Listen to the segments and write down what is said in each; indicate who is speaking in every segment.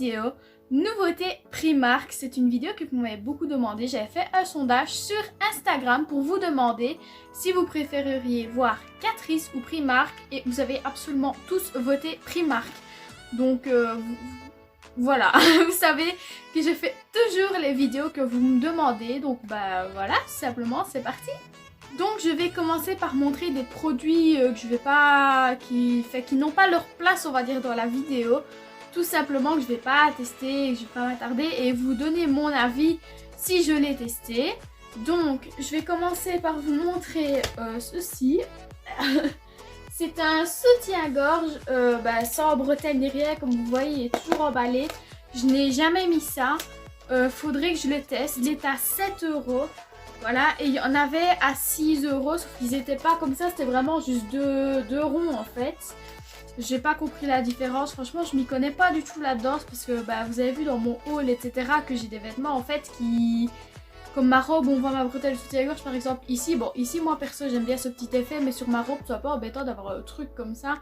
Speaker 1: vidéo nouveauté Primark. C'est une vidéo que vous m'avez beaucoup demandé. J'avais fait un sondage sur Instagram pour vous demander si vous préféreriez voir Catrice ou Primark et vous avez absolument tous voté Primark. Donc voilà, vous savez que je fais toujours les vidéos que vous me demandez. Donc bah voilà, tout simplement, c'est parti. Donc je vais commencer par montrer des produits que je vais pas, qui n'ont pas leur place, on va dire, dans la vidéo. Tout simplement que je vais pas tester, que je vais pas m'attarder et vous donner mon avis si je l'ai testé. Donc je vais commencer par vous montrer ceci. C'est un soutien-gorge sans bretelles ni rien, comme vous voyez, il est toujours emballé. Je n'ai jamais mis ça. Faudrait que je le teste. Il est à 7 €. Voilà, et il y en avait à 6 €, sauf qu'ils n'étaient pas comme ça, c'était vraiment juste deux ronds en fait. J'ai pas compris la différence, franchement je m'y connais pas du tout là-dedans, parce que vous avez vu dans mon haul etc que j'ai des vêtements en fait qui... Comme ma robe, on voit ma bretelle soutien-gorge par exemple ici. Bon, ici moi perso j'aime bien ce petit effet, mais sur ma robe c'est un peu embêtant d'avoir un truc comme ça.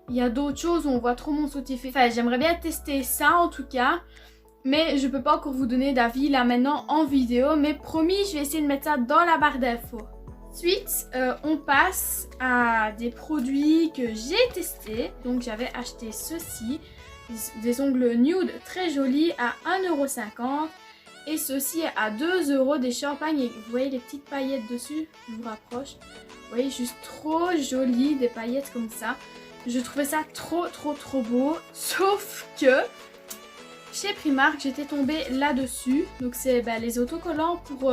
Speaker 1: Il y a d'autres choses où on voit trop mon soutien-effet. Enfin, j'aimerais bien tester ça en tout cas. Mais je peux pas encore vous donner d'avis là maintenant en vidéo. Mais promis, je vais essayer de mettre ça dans la barre d'infos. Ensuite, on passe à des produits que j'ai testés. Donc j'avais acheté ceci. Des ongles nude très jolis à 1,50 €. Et ceci à 2 € des champagnes. Et vous voyez les petites paillettes dessus. Je vous rapproche. Vous voyez, juste trop joli, des paillettes comme ça. Je trouvais ça trop beau. Sauf que... chez Primark, j'étais tombée là-dessus. Donc c'est les autocollants pour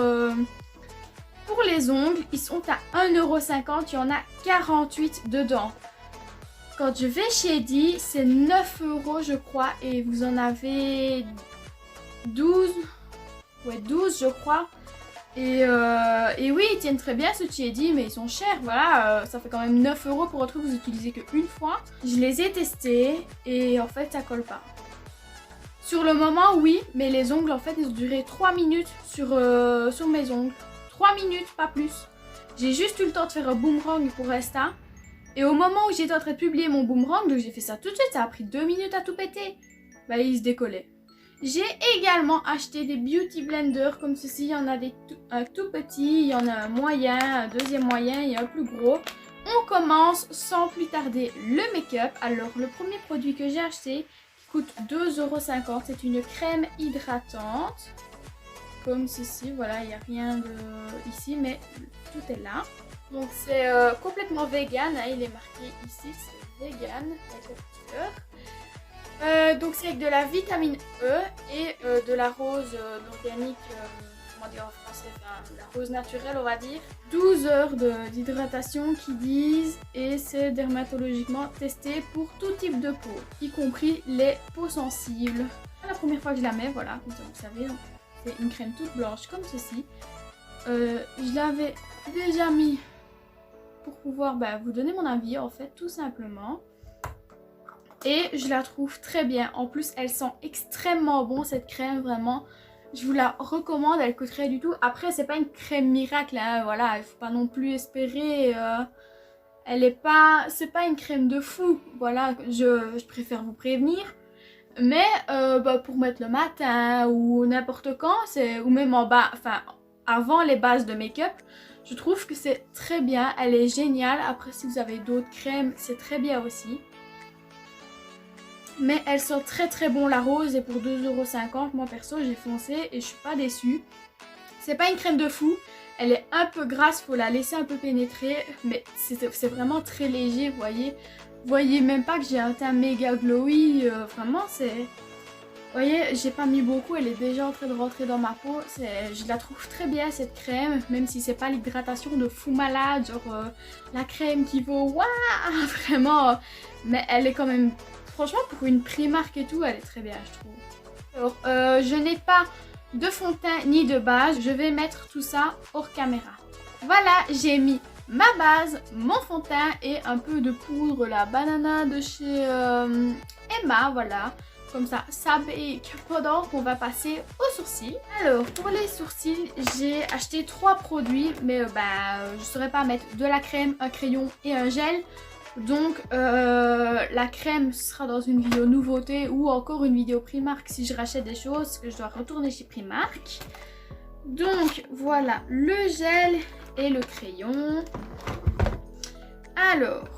Speaker 1: les ongles. Ils sont à 1,50 €. Il y en a 48 dedans. Quand je vais chez Eddy, c'est 9 € je crois. Et vous en avez 12. Ouais, 12 je crois. Et oui, ils tiennent très bien ceux de chez Eddy, mais ils sont chers. Voilà, ça fait quand même 9 € pour un truc que vous utilisez qu'une fois. Je les ai testés et en fait ça colle pas. Sur le moment, oui, mais les ongles, en fait, ils ont duré 3 minutes sur mes ongles. 3 minutes, pas plus. J'ai juste eu le temps de faire un boomerang pour Insta. Et au moment où j'étais en train de publier mon boomerang, donc j'ai fait ça tout de suite, ça a pris 2 minutes à tout péter. Il se décollait. J'ai également acheté des beauty blenders comme ceci. Il y en a un tout petit, il y en a un moyen, un deuxième moyen et un plus gros. On commence sans plus tarder le make-up. Alors, le premier produit que j'ai acheté... coûte 2,50 €. C'est une crème hydratante. Comme ceci. Voilà, il n'y a rien de ici, mais tout est là. Donc c'est complètement vegan. Hein, il est marqué ici, c'est vegan avec la petite fleur. Donc c'est avec de la vitamine E et de la rose organique. Comment dire en français, la rose naturelle on va dire. 12 heures d'hydratation qui disent, et c'est dermatologiquement testé pour tout type de peau, y compris les peaux sensibles. C'est la première fois que je la mets, voilà, comme ça vous savez, c'est une crème toute blanche comme ceci. Je l'avais déjà mis pour pouvoir vous donner mon avis en fait, tout simplement. Et je la trouve très bien, en plus elle sent extrêmement bon cette crème, vraiment. Je vous la recommande, elle coûte rien du tout. Après, c'est pas une crème miracle, hein, voilà, il faut pas non plus espérer. C'est pas une crème de fou, voilà, je préfère vous prévenir. Mais pour mettre le matin ou n'importe quand, ou même en bas, enfin avant les bases de make-up, je trouve que c'est très bien, elle est géniale. Après, si vous avez d'autres crèmes, c'est très bien aussi. Mais elle sent très bon la rose et pour 2,50 €, moi perso j'ai foncé et je suis pas déçue. C'est pas une crème de fou, elle est un peu grasse, faut la laisser un peu pénétrer, mais c'est vraiment très léger, vous voyez. Vous voyez même pas que j'ai un teint méga glowy, vraiment c'est... Vous voyez, j'ai pas mis beaucoup, elle est déjà en train de rentrer dans ma peau. Je la trouve très bien cette crème, même si c'est pas l'hydratation de fou malade, genre la crème qui vaut waouh, vraiment. Mais elle est quand même... Franchement, pour une Primark et tout, elle est très bien, je trouve. Alors, je n'ai pas de fond de teint ni de base. Je vais mettre tout ça hors caméra. Voilà, j'ai mis ma base, mon fond de teint et un peu de poudre, la banana de chez Emma, voilà. Comme ça bake pendant qu'on va passer aux sourcils. Alors, pour les sourcils, j'ai acheté 3 produits, mais je ne saurais pas mettre de la crème, un crayon et un gel. Donc la crème sera dans une vidéo nouveauté ou encore une vidéo Primark si je rachète des choses que je dois retourner chez Primark. Donc voilà le gel et le crayon. Alors,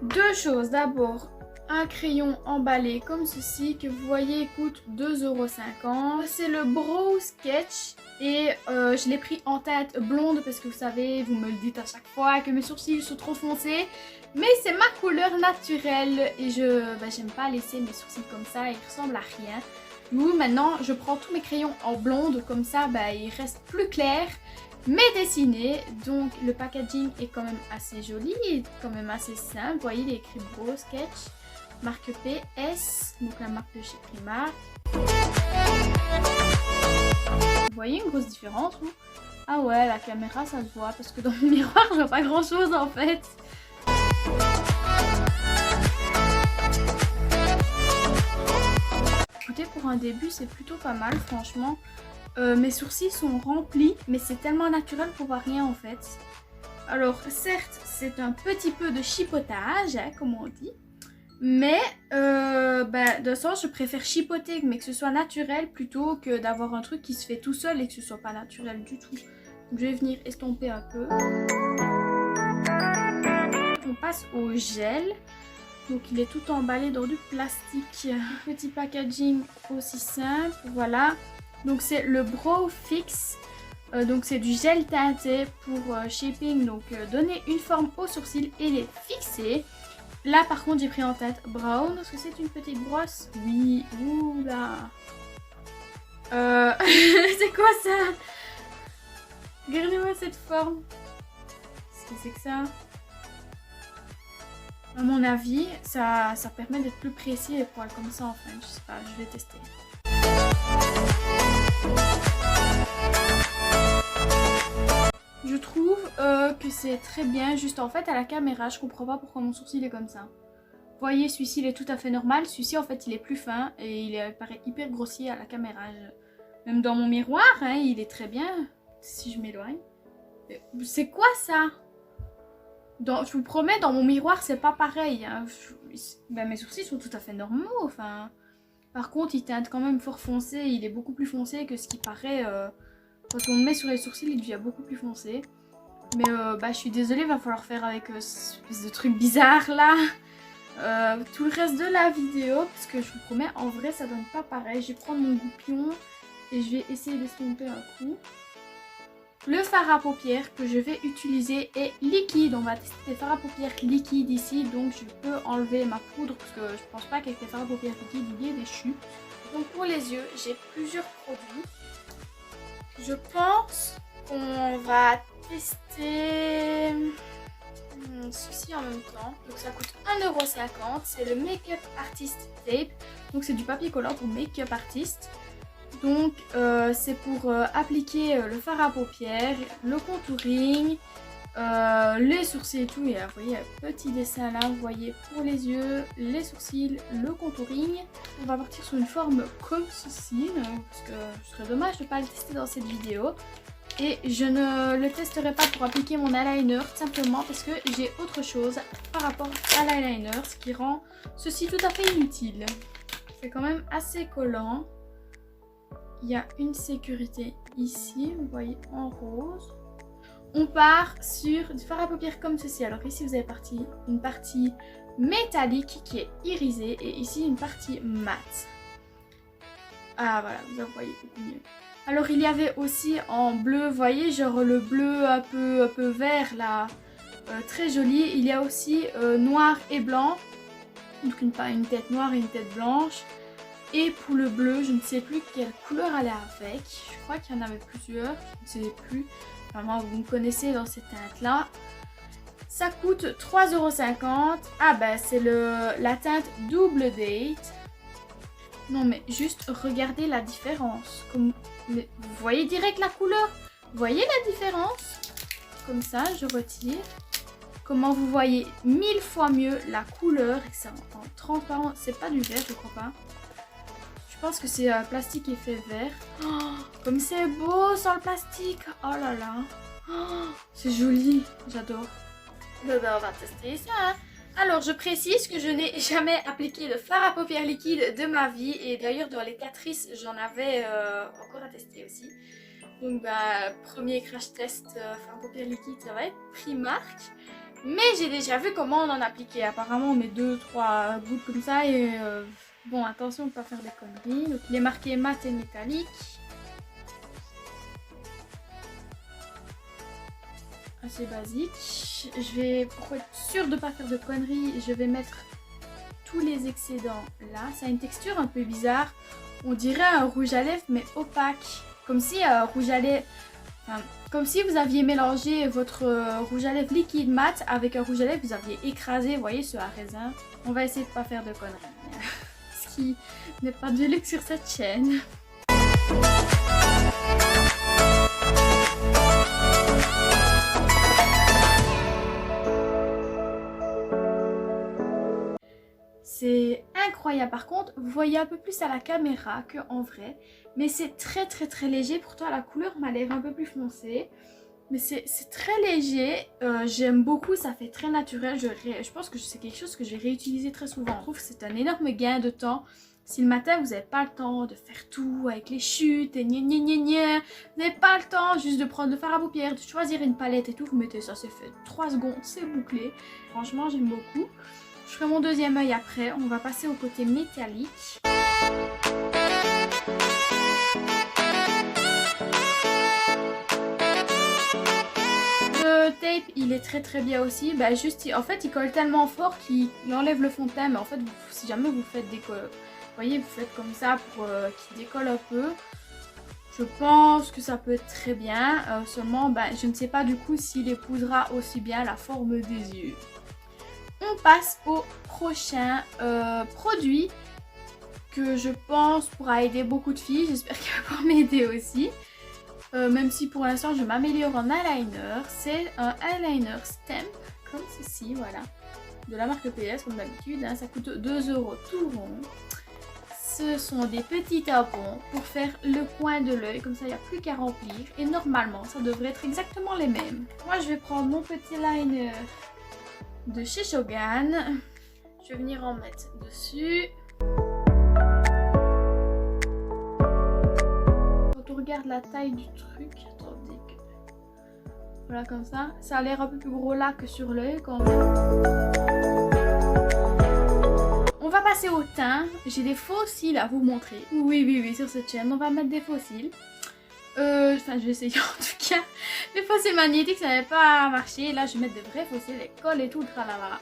Speaker 1: deux choses. D'abord, un crayon emballé comme ceci que vous voyez coûte 2,50 €. C'est le Brow Sketch et je l'ai pris en teinte blonde parce que vous savez, vous me le dites à chaque fois que mes sourcils sont trop foncés. Mais c'est ma couleur naturelle et j'aime pas laisser mes sourcils comme ça, ils ressemblent à rien. Du coup, maintenant, je prends tous mes crayons en blonde, comme ça, ils restent plus clairs, mais dessinés. Donc, le packaging est quand même assez joli, quand même assez simple. Vous voyez, il est écrit Brow Sketch, marque PS, donc la marque de chez Primark. Vous voyez une grosse différence, ou? Ah ouais, la caméra, ça se voit, parce que dans le miroir, je vois pas grand-chose, en fait. Écoutez, pour un début, c'est plutôt pas mal, franchement. Mes sourcils sont remplis, mais c'est tellement naturel qu'on voit rien en fait. Alors, certes, c'est un petit peu de chipotage, hein, comme on dit. Mais, de sens, je préfère chipoter, mais que ce soit naturel, plutôt que d'avoir un truc qui se fait tout seul et que ce soit pas naturel du tout. Donc, je vais venir estomper un peu. On passe au gel. Donc il est tout emballé dans du plastique. Petit packaging aussi simple, voilà. Donc c'est le Brow Fix. Donc c'est du gel teinté pour shaping, donc donner une forme aux sourcils et les fixer. Là par contre j'ai pris en teinte brown. Est-ce que c'est une petite brosse? Oui, oula. C'est quoi ça? Regardez-moi cette forme. Qu'est-ce que c'est que ça? À mon avis, ça permet d'être plus précis les poils comme ça en fait. Je sais pas, je vais tester. Je trouve que c'est très bien. Juste en fait à la caméra, je comprends pas pourquoi mon sourcil est comme ça. Vous voyez, celui-ci il est tout à fait normal. Celui-ci en fait il est plus fin et il paraît hyper grossier à la caméra. Même dans mon miroir, hein, il est très bien. Si je m'éloigne. C'est quoi ça? Je vous promets, dans mon miroir, c'est pas pareil. Hein. Mes sourcils sont tout à fait normaux. Enfin, par contre, il teinte quand même fort foncé. Il est beaucoup plus foncé que ce qui paraît. Quand on le met sur les sourcils, il devient beaucoup plus foncé. Mais je suis désolée, il va falloir faire avec ce espèce de truc bizarre là. Tout le reste de la vidéo. Parce que je vous promets, en vrai, ça donne pas pareil. Je vais prendre mon goupillon et je vais essayer d'estomper un coup. Le fard à paupières que je vais utiliser est liquide. On va tester des fards à paupières liquides ici. Donc je peux enlever ma poudre parce que je pense pas qu'avec les fards à paupières liquides il y ait des chutes. Donc pour les yeux, j'ai plusieurs produits. Je pense qu'on va tester ceci en même temps. Donc ça coûte 1,50 €. C'est le Make-up Artist Tape. Donc c'est du papier collant pour Make-up Artist. Donc c'est pour appliquer le fard à paupières, le contouring, les sourcils et tout. Et là, vous voyez un petit dessin là, vous voyez pour les yeux, les sourcils, le contouring. On va partir sur une forme comme ceci, parce que ce serait dommage de ne pas le tester dans cette vidéo. Et je ne le testerai pas pour appliquer mon eyeliner, simplement parce que j'ai autre chose par rapport à l'eyeliner, ce qui rend ceci tout à fait inutile. C'est quand même assez collant. Il y a une sécurité ici, vous voyez en rose. On part sur du fard à paupières comme ceci. Alors ici vous avez une partie métallique qui est irisée et ici une partie mat. Ah voilà, vous voyez beaucoup mieux. Alors il y avait aussi en bleu, vous voyez, genre le bleu un peu vert là, très joli. Il y a aussi noir et blanc, donc une tête noire et une tête blanche. Et pour le bleu, je ne sais plus quelle couleur elle est avec. Je crois qu'il y en avait plusieurs, je ne sais plus. Enfin, moi, vous me connaissez dans ces teintes-là. Ça coûte 3,50 €. Ah c'est la teinte Double Date. Non mais juste regardez la différence. Mais vous voyez direct la couleur? Vous voyez la différence? Comme ça, je retire. Comment vous voyez 1000 fois mieux la couleur. Et c'est en transparent. C'est pas du vert, je crois pas. Je pense que c'est plastique effet vert. Oh, comme c'est beau sans le plastique. Oh là là. Oh, c'est joli. J'adore. On va tester ça. Hein. Alors, je précise que je n'ai jamais appliqué de fard à paupières liquide de ma vie. Et d'ailleurs, dans les Catrice, j'en avais encore à tester aussi. Donc, premier crash test fard à paupières liquide, ça va être Primark. Mais j'ai déjà vu comment on en appliquait. Apparemment, on met 2-3 gouttes comme ça. Et bon, attention de ne pas faire des conneries. Donc, il est marqué mat et métallique. Assez basique. Je vais, pour être sûre de ne pas faire de conneries, je vais mettre tous les excédents là. Ça a une texture un peu bizarre. On dirait un rouge à lèvres mais opaque. Comme si rouge à lèvres... Enfin, comme si vous aviez mélangé votre rouge à lèvres liquide mat avec un rouge à lèvres, vous aviez écrasé, vous voyez, ce à raisin. On va essayer de ne pas faire de conneries. Ce qui n'est pas de luxe sur cette chaîne. C'est incroyable. Par contre, vous voyez un peu plus à la caméra qu'en vrai. Mais c'est très léger. Pourtant, la couleur m'a l'air un peu plus foncée. Mais c'est très léger. J'aime beaucoup. Ça fait très naturel. Je pense que c'est quelque chose que je vais réutiliser très souvent. Je trouve que c'est un énorme gain de temps. Si le matin, vous n'avez pas le temps de faire tout avec les chutes et gna gna gna gna, vous n'avez pas le temps juste de prendre le fard à paupières, de choisir une palette et tout. Vous mettez ça, c'est fait 3 secondes. C'est bouclé. Franchement, j'aime beaucoup. Je ferai mon deuxième œil après. On va passer au côté métallique. Le tape, il est très bien aussi. Bah, juste, en fait, il colle tellement fort qu'il enlève le fond de teint. Mais en fait, si jamais vous faites des... Vous voyez, vous faites comme ça pour qu'il décolle un peu. Je pense que ça peut être très bien. Seulement, bah, je ne sais pas du coup s'il épousera aussi bien la forme des yeux. On passe au prochain produit que je pense pourra aider beaucoup de filles. J'espère qu'il va pouvoir m'aider aussi. Même si pour l'instant je m'améliore en eyeliner. C'est un eyeliner Stamp comme ceci, voilà. De la marque PS comme d'habitude. Hein. Ça coûte 2 € tout rond. Ce sont des petits tampons pour faire le coin de l'œil. Comme ça il n'y a plus qu'à remplir. Et normalement ça devrait être exactement les mêmes. Moi je vais prendre mon petit liner de chez Shogun. Je vais venir en mettre dessus. Quand on regarde la taille du truc, attendez que... Voilà comme ça. Ça a l'air un peu plus gros là que sur l'œil quand même. On va passer au teint. J'ai des faux cils à vous montrer. Oui, sur cette chaîne, on va mettre des faux cils. Enfin, je vais essayer en tout cas. Les fossiles magnétiques, ça n'avait pas marché. Là, je vais mettre de vrais fossiles, les colle et tout, le tralala.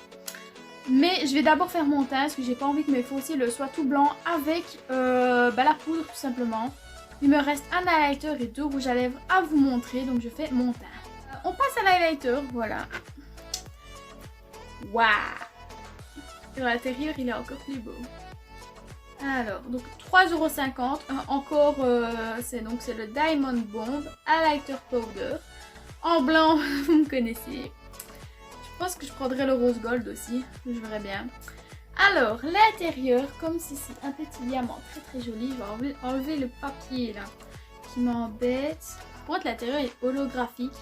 Speaker 1: Mais je vais d'abord faire mon teint parce que j'ai pas envie que mes fossiles soient tout blancs avec la poudre tout simplement. Il me reste un highlighter et 2 rouges à lèvres à vous montrer. Donc, je fais mon teint. On passe à l'highlighter, voilà. Waouh! Sur l'intérieur, il est encore plus beau. Alors, donc 3,50 €. Encore, c'est le Diamond Bomb Highlighter Powder. En blanc, vous me connaissez. Je pense que je prendrai le rose gold aussi. Je verrai bien. Alors, l'intérieur, comme ceci, un petit diamant très joli. Je vais enlever le papier là qui m'embête. Par contre, l'intérieur est holographique.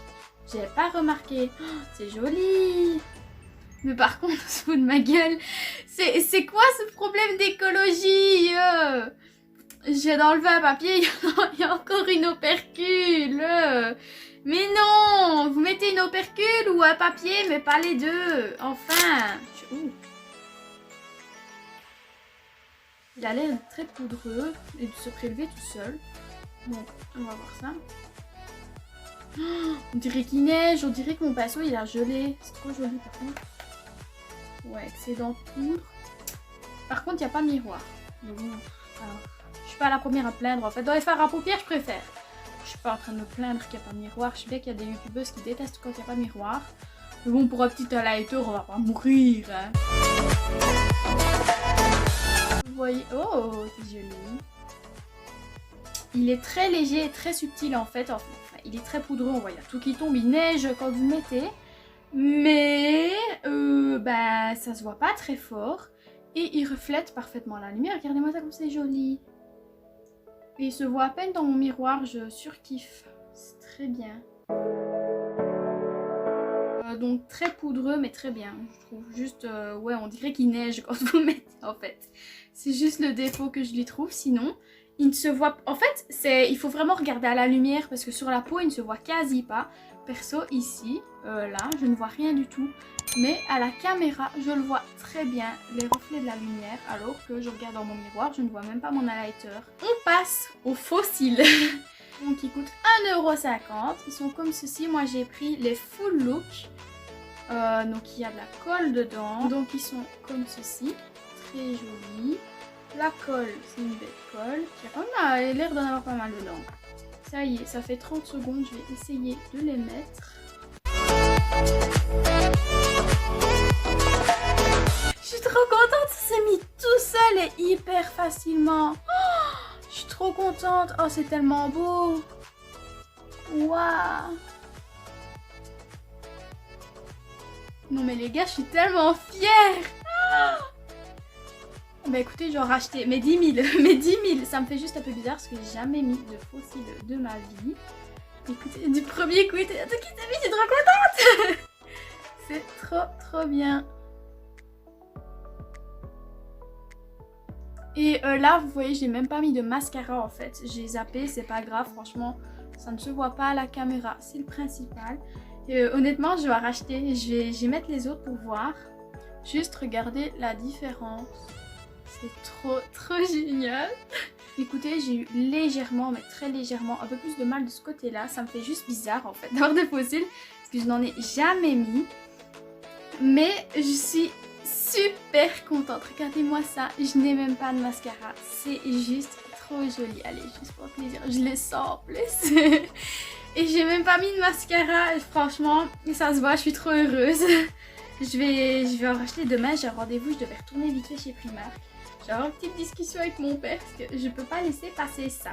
Speaker 1: J'avais pas remarqué. Oh, c'est joli! Mais par contre, sous de ma gueule, c'est quoi ce problème d'écologie? J'ai enlevé un papier, il y a encore une opercule. Mais non, vous mettez une opercule ou un papier, mais pas les deux. Enfin. Il a l'air très poudreux et de se prélever tout seul. Bon, on va voir ça. Oh, on dirait qu'il neige, on dirait que mon pinceau il a gelé. C'est trop joli par contre. Ouais, excédent de poudre. Par contre, il n'y a pas de miroir. Donc, alors, je suis pas la première à plaindre. En fait, dans les fards à paupières, je préfère. Je suis pas en train de me plaindre qu'il n'y a pas de miroir. Je sais bien qu'il y a des youtubeuses qui détestent quand il n'y a pas de miroir. Mais bon, pour un petit highlighter, on va pas mourir. Hein. Vous voyez... Oh, c'est joli. Il est très léger et très subtil en fait. Enfin, il est très poudreux. On voit, il y a tout qui tombe. Il neige quand vous le mettez. Mais ça se voit pas très fort et il reflète parfaitement la lumière. Regardez-moi ça comme c'est joli. Et il se voit à peine dans mon miroir, je surkiffe. C'est très bien. Donc très poudreux mais très bien, je trouve. Juste, ouais, on dirait qu'il neige quand vous le mettez en fait. C'est juste le défaut que je lui trouve, sinon il ne se voit... En fait, il faut vraiment regarder à la lumière parce que sur la peau il ne se voit quasi pas. Perso ici, là, je ne vois rien du tout. Mais à la caméra, je le vois très bien, les reflets de la lumière, alors que je regarde dans mon miroir, je ne vois même pas mon highlighter. On passe aux fossiles. Donc ils coûtent 1,50 €. Ils sont comme ceci. Moi j'ai pris les full look. Donc il y a de la colle dedans. Donc ils sont comme ceci. Très jolis. La colle, c'est une belle colle. Qui a quand même l'air d'en avoir pas mal dedans. Ça y est, ça fait 30 secondes. Je vais essayer de les mettre. Je suis trop contente, ça s'est mis tout seul et hyper facilement. Oh, je suis trop contente. Oh, c'est tellement beau. Waouh. Non mais les gars, je suis tellement fière. Oh. Bah écoutez, je vais en racheter. Mais 10 000. Mais 10 000. Ça me fait juste un peu bizarre parce que j'ai jamais mis de fossiles de ma vie. Écoutez, du premier coup, tout qui s'est mis, je suis trop contente. C'est trop bien. Et là, vous voyez, j'ai même pas mis de mascara en fait. J'ai zappé, c'est pas grave, franchement, ça ne se voit pas à la caméra, c'est le principal. Et honnêtement, je vais racheter, je vais mettre les autres pour voir. Juste regarder la différence. C'est trop génial. Écoutez, j'ai eu légèrement, mais très légèrement, un peu plus de mal de ce côté-là. Ça me fait juste bizarre en fait d'avoir des fossiles parce que je n'en ai jamais mis. Mais je suis super contente. Regardez-moi ça. Je n'ai même pas de mascara. C'est juste trop joli. Allez, juste pour plaisir. Je le sens en plus. Et j'ai même pas mis de mascara. Franchement, ça se voit. Je suis trop heureuse. Je vais en racheter demain. J'ai un rendez-vous. Je devais retourner vite fait chez Primark. J'ai avoir une petite discussion avec mon père parce que je peux pas laisser passer ça.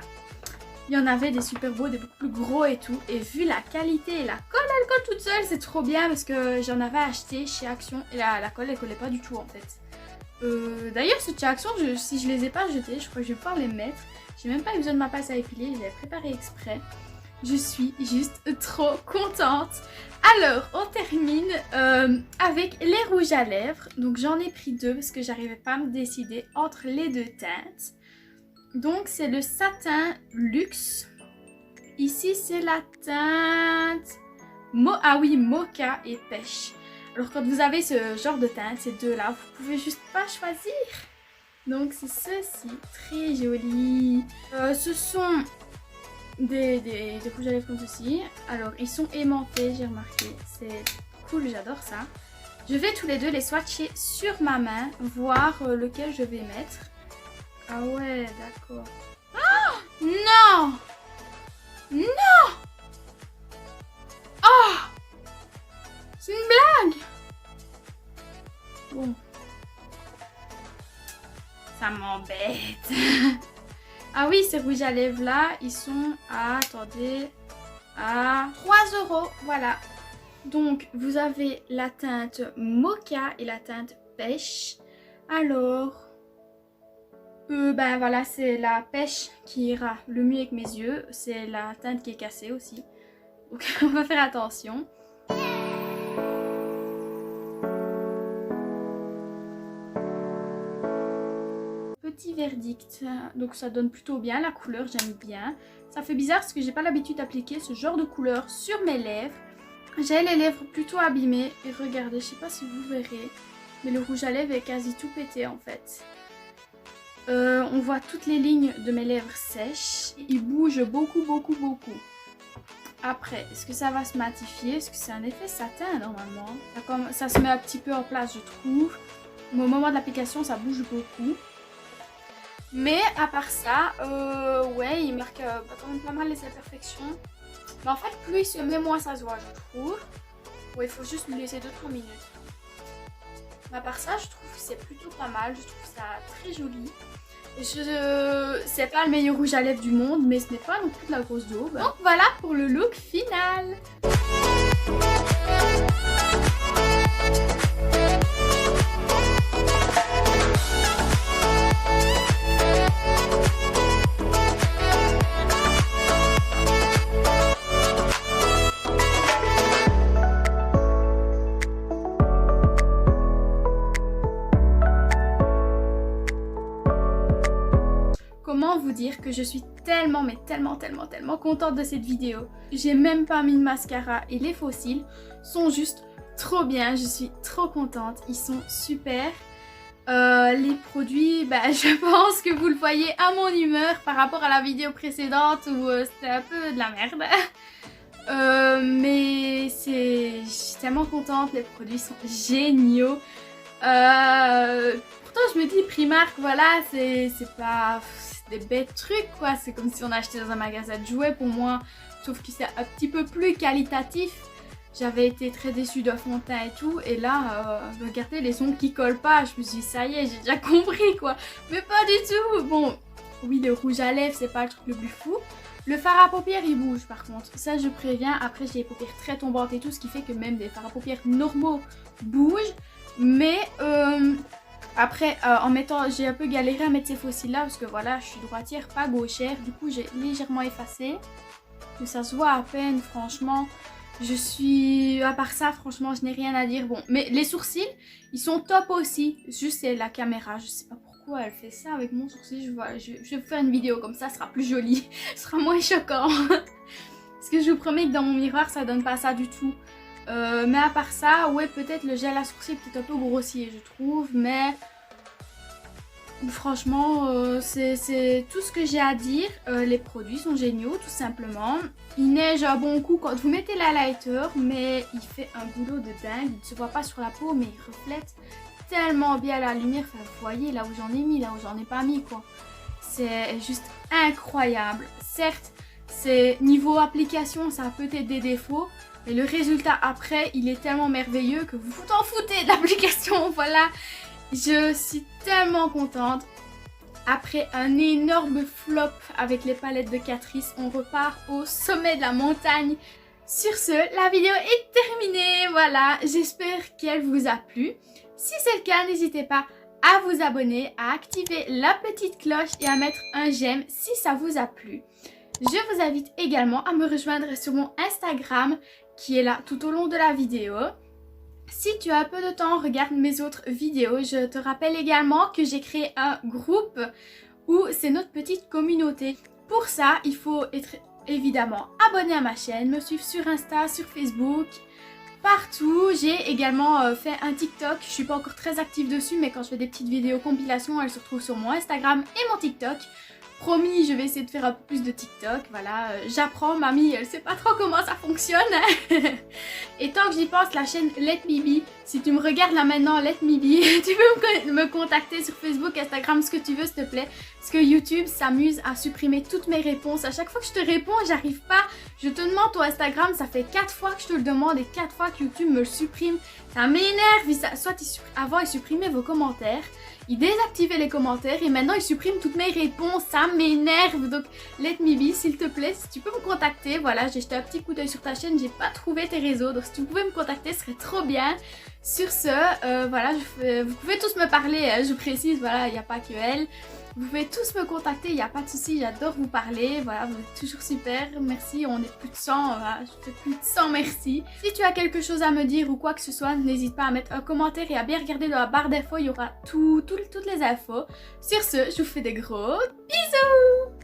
Speaker 1: Il y en avait des super beaux, des beaucoup plus gros et tout. Et vu la qualité et la colle, elle colle toute seule, c'est trop bien parce que j'en avais acheté chez Action et la colle, elle collait pas du tout en fait. D'ailleurs, ceux de chez Action, si je les ai pas jetés, je crois que je vais pouvoir les mettre. J'ai même pas eu besoin de ma pince à épiler, je l'ai préparé exprès. Je suis juste trop contente. Alors, on termine avec les rouges à lèvres. Donc, j'en ai pris 2 parce que j'arrivais pas à me décider entre les 2 teintes. Donc, c'est le satin luxe. Ici, c'est la teinte mocha et pêche. Alors, quand vous avez ce genre de teinte, ces deux-là, vous pouvez juste pas choisir. Donc, c'est ceci. Très joli. Ce sont des rouges à lèvres comme ceci. Alors, ils sont aimantés, j'ai remarqué. C'est cool, j'adore ça. Je vais tous les deux les swatcher sur ma main, voir lequel je vais mettre. Ah ouais, d'accord. Oh non! Non! Oh! C'est une blague! Bon. Ça m'embête. Ah oui, ces rouges à lèvres là, ils sont à, attendez, à 3 €. Voilà. Donc, vous avez la teinte mocha et la teinte pêche. Alors... ben voilà, c'est la pêche qui ira le mieux avec mes yeux. C'est la teinte qui est cassée aussi. Donc on va faire attention. Petit verdict. Donc ça donne plutôt bien la couleur, j'aime bien. Ça fait bizarre parce que j'ai pas l'habitude d'appliquer ce genre de couleur sur mes lèvres. J'ai les lèvres plutôt abîmées. Et regardez, je sais pas si vous verrez, mais le rouge à lèvres est quasi tout pété en fait. On voit toutes les lignes de mes lèvres sèches. Il bouge beaucoup. Après, est-ce que ça va se matifier? Est-ce que c'est un effet satin normalement? Ça se met un petit peu en place, je trouve. Mais au moment de l'application, ça bouge beaucoup. Mais à part ça, ouais, il marque quand même pas mal les imperfections. Mais en fait, plus il se met, moins ça se voit, je trouve. Ouais, il faut juste lui laisser 2-3 minutes. Mais à part ça, je trouve que c'est plutôt pas mal. Je trouve ça très joli. C'est pas le meilleur rouge à lèvres du monde, mais ce n'est pas non plus de la grosse daube. Donc voilà pour le look final. dire que je suis tellement, mais tellement contente de cette vidéo. J'ai même pas mis de mascara et les faux cils sont juste trop bien. Je suis trop contente. Ils sont super. Les produits, je pense que vous le voyez à mon humeur par rapport à la vidéo précédente où c'était un peu de la merde. Mais je suis tellement contente, les produits sont géniaux. Pourtant je me dis Primark, voilà, c'est pas des bêtes trucs quoi, c'est comme si on achetait dans un magasin de jouets pour moi, sauf que c'est un petit peu plus qualitatif. J'avais été très déçue de fond de teint et tout, et là, regardez les ongles qui collent pas, je me suis dit ça y est, j'ai déjà compris quoi, mais pas du tout. Bon, oui, le rouge à lèvres c'est pas le truc le plus fou. Le fard à paupières il bouge par contre, ça je préviens. Après j'ai les paupières très tombantes et tout, ce qui fait que même des fards à paupières normaux bougent. Mais après j'ai un peu galéré à mettre ces faux cils là parce que voilà, je suis droitière pas gauchère, du coup j'ai légèrement effacé. Mais ça se voit à peine franchement. À part ça franchement je n'ai rien à dire. Bon, mais les sourcils ils sont top aussi, juste c'est la caméra, je sais pas pourquoi elle fait ça avec mon sourcil. Je vais faire une vidéo comme ça sera plus joli, ce sera moins choquant. Parce que je vous promets que dans mon miroir ça donne pas ça du tout. Mais à part ça, ouais, peut-être le gel à sourcils est peut-être un peu grossier je trouve, mais franchement c'est tout ce que j'ai à dire. Les produits sont géniaux tout simplement. Il neige un bon coup quand vous mettez l'highlighter, mais il fait un boulot de dingue. Il ne se voit pas sur la peau mais il reflète tellement bien la lumière. Enfin, vous voyez là où j'en ai mis, là où j'en ai pas mis quoi. C'est juste incroyable. Certes, c'est niveau application ça a peut-être des défauts, mais le résultat après il est tellement merveilleux que vous vous en foutez de l'application. Voilà, je suis tellement contente. Après un énorme flop avec les palettes de Catrice, on repart au sommet de la montagne. Sur ce, la vidéo est terminée. Voilà, j'espère qu'elle vous a plu. Si c'est le cas, n'hésitez pas à vous abonner, à activer la petite cloche et à mettre un j'aime si ça vous a plu. Je vous invite également à me rejoindre sur mon Instagram qui est là tout au long de la vidéo. Si tu as un peu de temps, regarde mes autres vidéos. Je te rappelle également que j'ai créé un groupe où c'est notre petite communauté. Pour ça, il faut être évidemment abonné à ma chaîne, me suivre sur Insta, sur Facebook, partout. J'ai également fait un TikTok. Je suis pas encore très active dessus, mais quand je fais des petites vidéos compilation, elles se retrouvent sur mon Instagram et mon TikTok. Promis, je vais essayer de faire un peu plus de TikTok, voilà, j'apprends, mamie, elle sait pas trop comment ça fonctionne. Et tant que j'y pense, la chaîne Let Me Be, si tu me regardes là maintenant, Let Me Be, tu peux me contacter sur Facebook, Instagram, ce que tu veux s'il te plaît. Parce que YouTube s'amuse à supprimer toutes mes réponses. À chaque fois que je te réponds, j'arrive pas. Je te demande ton Instagram, ça fait 4 fois que je te le demande et 4 fois que YouTube me le supprime. Ça m'énerve, soit avant il supprimait vos commentaires. Il désactivait les commentaires et maintenant il supprime toutes mes réponses, ça m'énerve. Donc Let Me Be, s'il te plaît, si tu peux me contacter, voilà, j'ai jeté un petit coup d'œil sur ta chaîne, j'ai pas trouvé tes réseaux, donc si tu pouvais me contacter, ce serait trop bien. Sur ce, voilà, vous pouvez tous me parler, hein, je précise, voilà, il n'y a pas que elle. Vous pouvez tous me contacter, il n'y a pas de souci, j'adore vous parler, voilà, vous êtes toujours super, merci, on est plus de 100, voilà, je fais plus de 100 merci. Si tu as quelque chose à me dire ou quoi que ce soit, n'hésite pas à mettre un commentaire et à bien regarder dans la barre d'infos, il y aura toutes les infos. Sur ce, je vous fais des gros bisous!